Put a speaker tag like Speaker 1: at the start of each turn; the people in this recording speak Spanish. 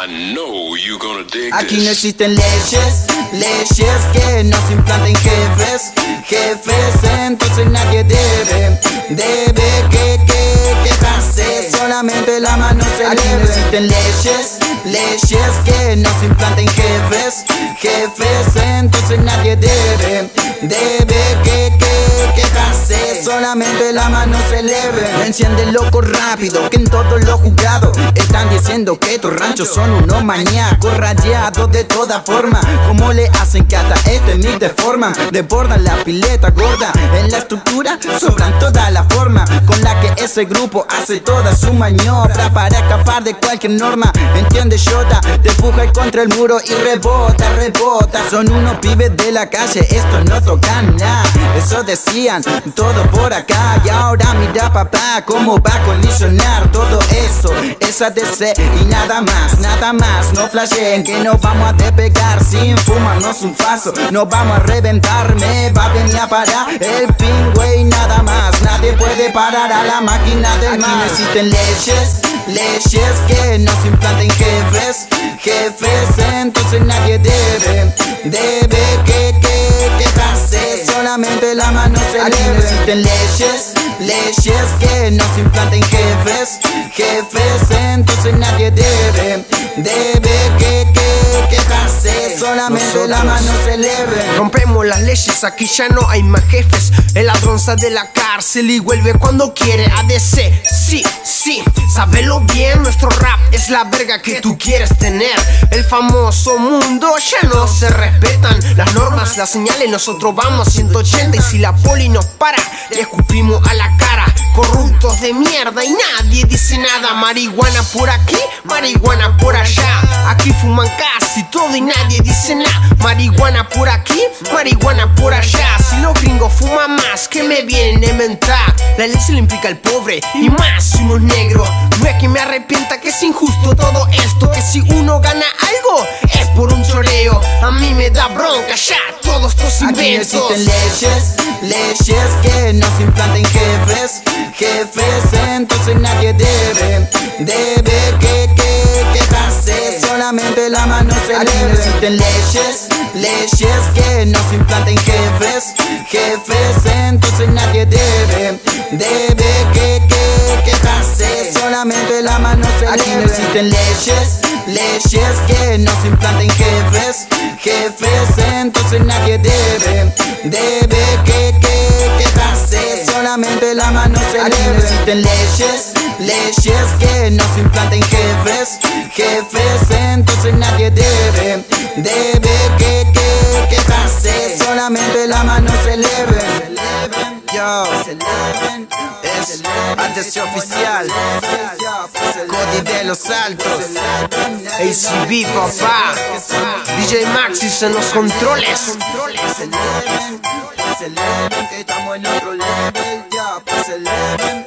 Speaker 1: know you gonna dig
Speaker 2: Aquí
Speaker 1: this.
Speaker 2: no existen leyes que nos implanten jefes, entonces nadie debe que quejarse, solamente la mano se eleve. Aquí no existen leyes que nos implanten jefes, entonces nadie debe que quejarse, solamente la mano se eleve. No enciende loco rápido, que en todo lo juzgado están diciendo que tus ranchos son unos maníacos rayados de toda forma. Como le hacen que hasta este ni te forman, desbordan la pileta gorda, en la estructura sobran toda la forma con la que ese grupo hace toda su maniobra para escapar de cualquier norma. Entiende Shota, te empuja contra el muro y rebota. Son unos pibes de la calle, esto no tocan nada, eso decían todo por acá. Y ahora mira papá cómo va a colisionar todo eso, esa DC y nada más. No flasheen que nos vamos a despegar sin fumarnos un faso, nos vamos a reventar. Me va a venir a parar el pingüe y nada más. Nadie puede parar a la máquina del mal. Aquí no existen leyes que nos implanten jefes, entonces nadie debe que quejarse, solamente la mano se eleve. Aquí no existen leyes que nos implanten jefes, entonces nadie debe que quejarse, solamente la mano se eleve.
Speaker 3: Rompemos las leyes, aquí ya no hay más jefes. El ladrón sale de la cárcel y vuelve cuando quiere. ADC, sí, sábelo bien, nuestro rap es la verga que tú quieres tener. El famoso mundo ya no se respetan las normas, las señales, nosotros vamos a 180. Y si la poli nos para, le escupimos a la cara. Corruptos de mierda y nadie dice nada. Marihuana por aquí, marihuana por allá. Aquí fuman casi todo y nadie dice nada. Marihuana por aquí, marihuana por allá. Si los gringos fuman más, que me vienen a inventar. La ley se le implica al pobre y más si uno es negro. No es que me arrepienta, que es injusto todo esto, que si uno gana algo es por un choreo. A mí me da bronca ya todos estos inventos.
Speaker 2: Aquí no existen leyes que nos implanten jefes, entonces nadie debe que quejarse, solamente la mano se eleve. Aquí no existen leyes que nos implanten jefes, entonces nadie debe que quejarse, solamente la mano se eleve. Aquí no existen leyes que nos implanten jefes, entonces nadie debe que quejarse, solamente la mano se eleve. Aquí no existen leyes que nos implanten jefes, entonces nadie debe que quejarse, solamente la mano se eleve. Yo, es ADC oficial, Cody de los Altos,
Speaker 3: ACB papá, DJ Maxis en los controles.
Speaker 2: Pues eleven, que estamos en otro level, ya, pues eleven.